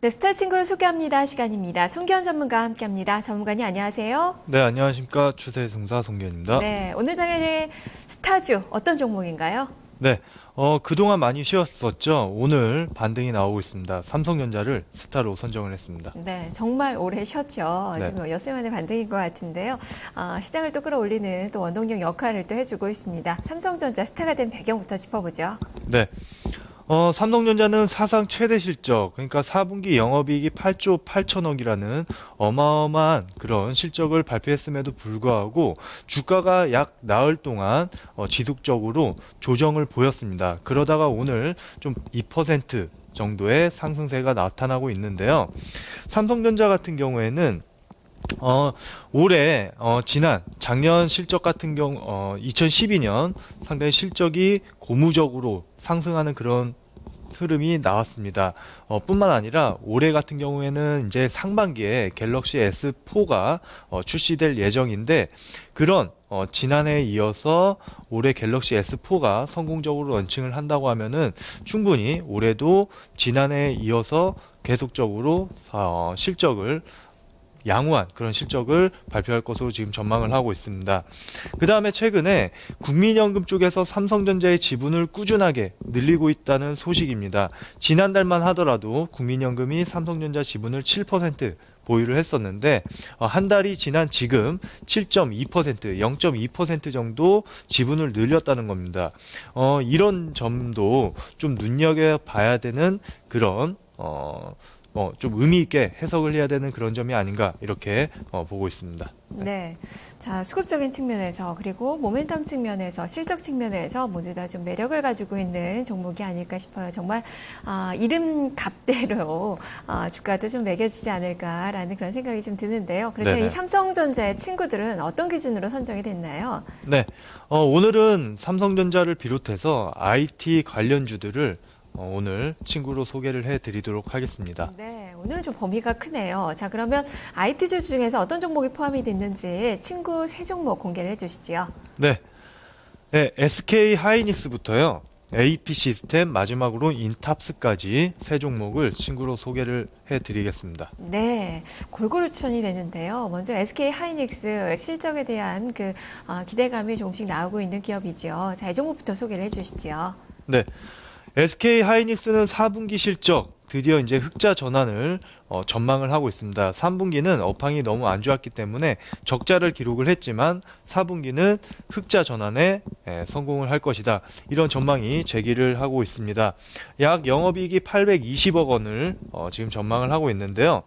네, 스타 친구를 소개합니다. 시간입니다. 송기현 전문가와 함께합니다. 전문가님 안녕하세요. 네, 안녕하십니까. 추세승사 송기현입니다. 네, 오늘 장의 스타주 어떤 종목인가요? 네, 그동안 많이 쉬었었죠. 오늘 반등이 나오고 있습니다. 삼성전자를 스타로 선정을 했습니다. 네, 정말 오래 쉬었죠. 네. 지금 엿새 만에 반등인 것 같은데요. 시장을 또 끌어올리는 또 원동력 역할을 또 해주고 있습니다. 삼성전자 스타가 된 배경부터 짚어보죠. 네. 삼성전자는 사상 최대 실적, 그러니까 4분기 영업이익이 8조 8천억이라는 어마어마한 그런 실적을 발표했음에도 불구하고 주가가 약 나흘 동안 지속적으로 조정을 보였습니다. 그러다가 오늘 좀 2% 정도의 상승세가 나타나고 있는데요. 삼성전자 같은 경우에는 올해 작년 실적 같은 경우 2012년 상당히 실적이 고무적으로 상승하는 그런 흐름이 나왔습니다. 뿐만 아니라 올해 같은 경우에는 이제 상반기에 갤럭시 S4가 출시될 예정인데 그런 지난해에 이어서 올해 갤럭시 S4가 성공적으로 런칭을 한다고 하면은 충분히 올해도 지난해에 이어서 계속적으로 실적을 양호한 그런 실적을 발표할 것으로 지금 전망을 하고 있습니다. 그 다음에 최근에 국민연금 쪽에서 삼성전자의 지분을 꾸준하게 늘리고 있다는 소식입니다. 지난달만 하더라도 국민연금이 삼성전자 지분을 7% 보유를 했었는데 한 달이 지난 지금 7.2%, 0.2% 정도 지분을 늘렸다는 겁니다. 이런 점도 좀 눈여겨봐야 되는 그런 좀 의미 있게 해석을 해야 되는 그런 점이 아닌가 이렇게 보고 있습니다. 네. 자, 수급적인 측면에서 그리고 모멘텀 측면에서 실적 측면에서 모두 다 좀 매력을 가지고 있는 종목이 아닐까 싶어요. 정말 이름 값대로 주가도 좀 매겨지지 않을까라는 그런 생각이 좀 드는데요. 그렇다면 네네. 이 삼성전자의 친구들은 어떤 기준으로 선정이 됐나요? 네, 오늘은 삼성전자를 비롯해서 IT 관련주들을 오늘 친구로 소개를 해드리도록 하겠습니다. 네, 오늘은 좀 범위가 크네요. 자, 그러면 IT주 중에서 어떤 종목이 포함이 됐는지 친구 세 종목 공개를 해주시죠. 네, SK 하이닉스부터요. AP 시스템 마지막으로 인탑스까지 세 종목을 친구로 소개를 해드리겠습니다. 네, 골고루 추천이 되는데요. 먼저 SK 하이닉스 실적에 대한 기대감이 조금씩 나오고 있는 기업이죠. 자, 이 종목부터 소개를 해주시죠. 네. SK 하이닉스는 4분기 실적 드디어 이제 흑자 전환을 전망을 하고 있습니다. 3분기는 업황이 너무 안 좋았기 때문에 적자를 기록을 했지만 4분기는 흑자 전환에 성공을 할 것이다. 이런 전망이 제기를 하고 있습니다. 약 영업이익이 820억 원을 지금 전망을 하고 있는데요.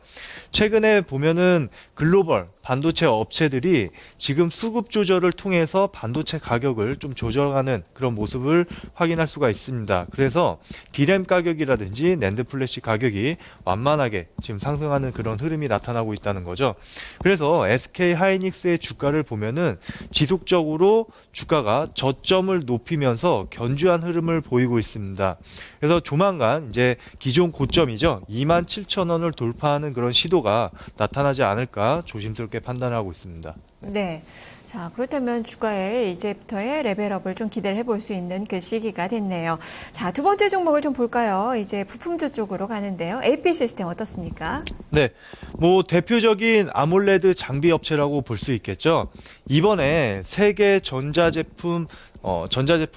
최근에 보면은 글로벌 반도체 업체들이 지금 수급 조절을 통해서 반도체 가격을 좀 조절하는 그런 모습을 확인할 수가 있습니다. 그래서 D램 가격이라든지 낸드 플래시 가격이 완만하게 지금 상승하는 그런 흐름이 나타나고 있다는 거죠. 그래서 SK 하이닉스의 주가를 보면은 지속적으로 주가가 저점을 높이면서 견주한 흐름을 보이고 있습니다. 그래서 조만간 이제 기존 고점이죠. 27,000원을 돌파하는 그런 시도가 나타나지 않을까 조심스럽게 판단하고 있습니다. 네. 자, 그렇다면 주가에 이제부터의 레벨업을 좀 기대를 해볼 수 있는 그 시기가 됐네요. 자, 두 번째 종목을 좀 볼까요? 이제 부품주 쪽으로 가는데요. AP 시스템 어떻습니까? 네, 대표적인 아몰레드 장비 업체라고 볼 수 있겠죠. 이번에 세계 전자제품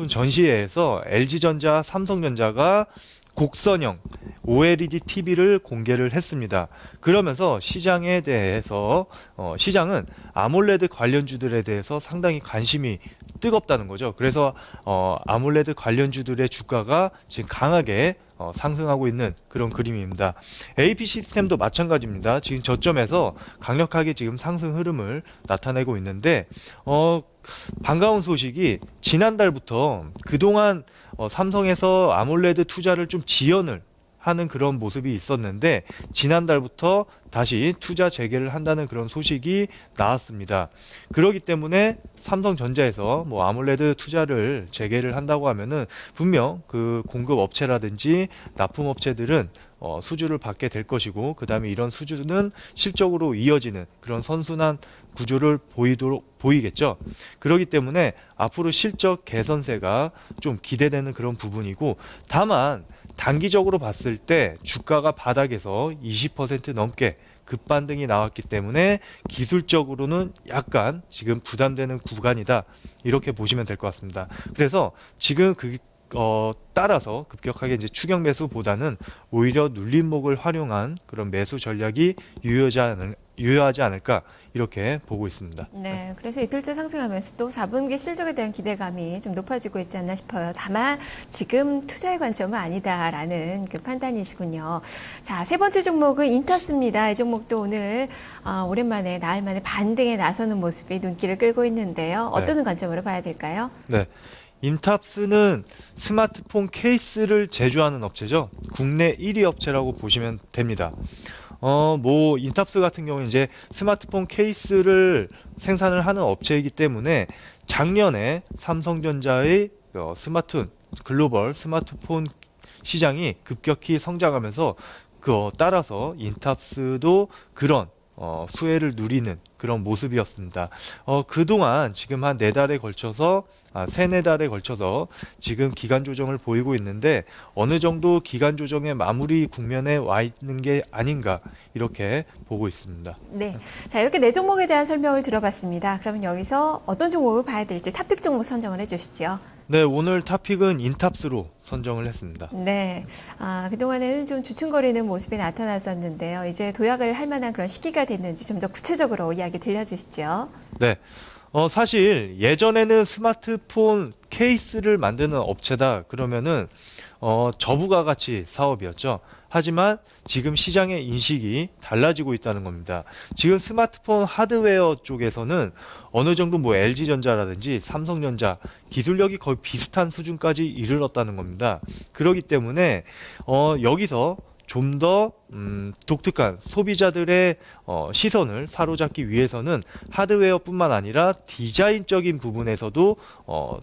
전시회에서 LG전자, 삼성전자가 곡선형 OLED TV를 공개를 했습니다. 그러면서 시장에 대해서 시장은 아몰레드 관련주들에 대해서 상당히 관심이 뜨겁다는 거죠. 그래서 아몰레드 관련주들의 주가가 지금 강하게 상승하고 있는 그런 그림입니다. AP 시스템도 마찬가지입니다. 지금 저점에서 강력하게 지금 상승 흐름을 나타내고 있는데 반가운 소식이 지난달부터 그동안 삼성에서 아몰레드 투자를 좀 지연을 하는 그런 모습이 있었는데 지난달부터 다시 투자 재개를 한다는 그런 소식이 나왔습니다. 그렇기 때문에 삼성전자에서 아몰레드 투자를 재개를 한다고 하면은 분명 그 공급 업체라든지 납품 업체들은 수주를 받게 될 것이고 그 다음에 이런 수주는 실적으로 이어지는 그런 선순환 구조를 보이겠죠. 그렇기 때문에 앞으로 실적 개선세가 좀 기대되는 그런 부분이고 다만 단기적으로 봤을 때 주가가 바닥에서 20% 넘게 급반등이 나왔기 때문에 기술적으로는 약간 지금 부담되는 구간이다, 이렇게 보시면 될 것 같습니다. 그래서 지금 따라서 급격하게 이제 추격 매수보다는 오히려 눌림목을 활용한 그런 매수 전략이 유효하지 않을까, 이렇게 보고 있습니다. 네, 그래서 이틀째 상승하면서 또 4분기 실적에 대한 기대감이 좀 높아지고 있지 않나 싶어요. 다만 지금 투자의 관점은 아니다라는 그 판단이시군요. 자, 세 번째 종목은 인탑스입니다. 이 종목도 오늘 오랜만에 나흘 만에 반등에 나서는 모습이 눈길을 끌고 있는데요. 어떤 관점으로 봐야 될까요? 네. 인탑스는 스마트폰 케이스를 제조하는 업체죠. 국내 1위 업체라고 보시면 됩니다. 인탑스 같은 경우는 이제 스마트폰 케이스를 생산을 하는 업체이기 때문에 작년에 삼성전자의 글로벌 스마트폰 시장이 급격히 성장하면서 따라서 인탑스도 그런 수혜를 누리는 그런 모습이었습니다. 그동안 지금 한 4달에 걸쳐서 세네 달에 걸쳐서 지금 기간 조정을 보이고 있는데 어느 정도 기간 조정의 마무리 국면에 와 있는 게 아닌가, 이렇게 보고 있습니다. 네. 자, 이렇게 네 종목에 대한 설명을 들어봤습니다. 그러면 여기서 어떤 종목을 봐야 될지 탑픽 종목 선정을 해주시죠. 네, 오늘 토픽은 인탑스로 선정을 했습니다. 네. 그동안에는 좀 주춤거리는 모습이 나타났었는데요. 이제 도약을 할 만한 그런 시기가 됐는지 좀 더 구체적으로 이야기 들려주시죠. 네. 사실 예전에는 스마트폰 케이스를 만드는 업체다 그러면은 저부가 가치 사업이었죠. 하지만 지금 시장의 인식이 달라지고 있다는 겁니다. 지금 스마트폰 하드웨어 쪽에서는 어느 정도 LG전자라든지 삼성전자 기술력이 거의 비슷한 수준까지 이르렀다는 겁니다. 그렇기 때문에 여기서 좀 더 독특한 소비자들의 시선을 사로잡기 위해서는 하드웨어뿐만 아니라 디자인적인 부분에서도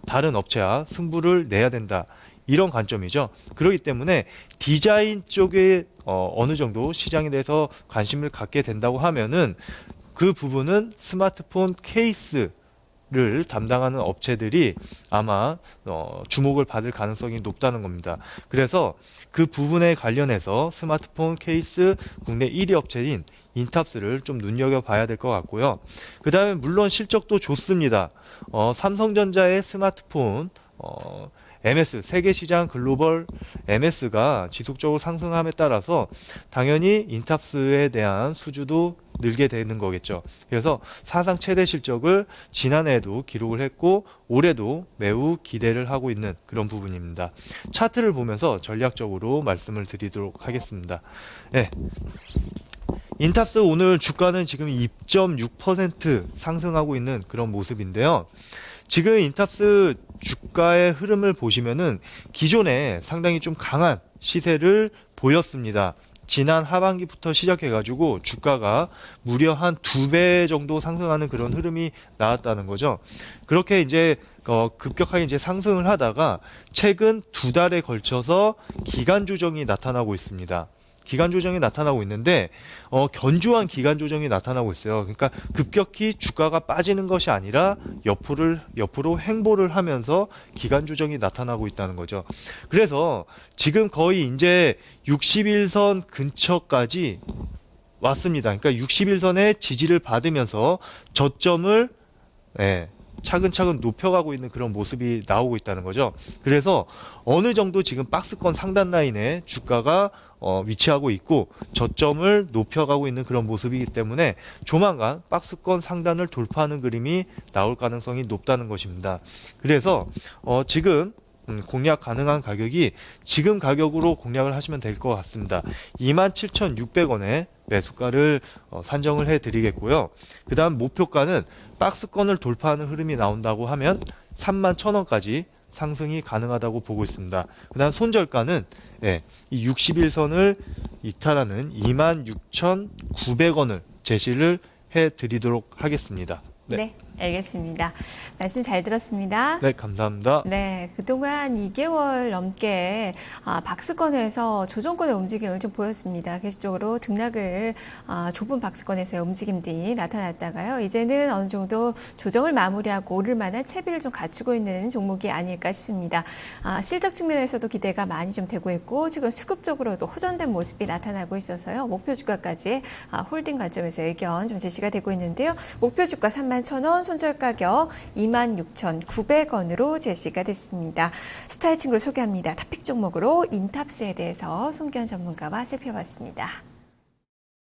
다른 업체와 승부를 내야 된다, 이런 관점이죠. 그렇기 때문에 디자인 쪽에 어느 정도 시장에 대해서 관심을 갖게 된다고 하면은 그 부분은 스마트폰 케이스를 담당하는 업체들이 아마 주목을 받을 가능성이 높다는 겁니다. 그래서 그 부분에 관련해서 스마트폰 케이스 국내 1위 업체인 인탑스를 좀 눈여겨봐야 될 것 같고요. 그 다음에 물론 실적도 좋습니다. 삼성전자의 스마트폰 MS, 세계시장 글로벌 MS가 지속적으로 상승함에 따라서 당연히 인탑스에 대한 수주도 늘게 되는 거겠죠. 그래서 사상 최대 실적을 지난해에도 기록을 했고 올해도 매우 기대를 하고 있는 그런 부분입니다. 차트를 보면서 전략적으로 말씀을 드리도록 하겠습니다. 네. 인탑스 오늘 주가는 지금 2.6% 상승하고 있는 그런 모습인데요. 지금 인탑스 주가의 흐름을 보시면은 기존에 상당히 좀 강한 시세를 보였습니다. 지난 하반기부터 시작해가지고 주가가 무려 한 2배 정도 상승하는 그런 흐름이 나왔다는 거죠. 그렇게 이제 급격하게 이제 상승을 하다가 최근 2달에 걸쳐서 기간 조정이 나타나고 있습니다. 기간 조정이 나타나고 있는데 견조한 기간 조정이 나타나고 있어요. 그러니까 급격히 주가가 빠지는 것이 아니라 옆으로 횡보를 하면서 기간 조정이 나타나고 있다는 거죠. 그래서 지금 거의 이제 60일선 근처까지 왔습니다. 그러니까 60일선의 지지를 받으면서 저점을 차근차근 높여가고 있는 그런 모습이 나오고 있다는 거죠. 그래서 어느 정도 지금 박스권 상단 라인에 주가가 위치하고 있고 저점을 높여가고 있는 그런 모습이기 때문에 조만간 박스권 상단을 돌파하는 그림이 나올 가능성이 높다는 것입니다. 그래서 지금 공략 가능한 가격이 지금 가격으로 공략을 하시면 될 것 같습니다. 27,600원에 매수가를 산정을 해드리겠고요. 그 다음 목표가는 박스권을 돌파하는 흐름이 나온다고 하면 31,000원까지 상승이 가능하다고 보고 있습니다. 그 다음 손절가는 이 60일선을 이탈하는 26,900원을 제시를 해드리도록 하겠습니다. 네. 알겠습니다. 말씀 잘 들었습니다. 네, 감사합니다. 네, 그동안 2개월 넘게 박스권에서 조정권의 움직임을 좀 보였습니다. 계속적으로 등락을 좁은 박스권에서의 움직임들이 나타났다가요. 이제는 어느 정도 조정을 마무리하고 오를 만한 채비를 좀 갖추고 있는 종목이 아닐까 싶습니다. 실적 측면에서도 기대가 많이 좀 되고 있고 지금 수급적으로도 호전된 모습이 나타나고 있어서요. 목표 주가까지 홀딩 관점에서 의견 좀 제시가 되고 있는데요. 목표 주가 31,000원, 손절 가격 26,900원으로 제시가 됐습니다. 스타일 친구를 소개합니다. 탑픽 종목으로 인탑스에 대해서 송기현 전문가와 살펴봤습니다.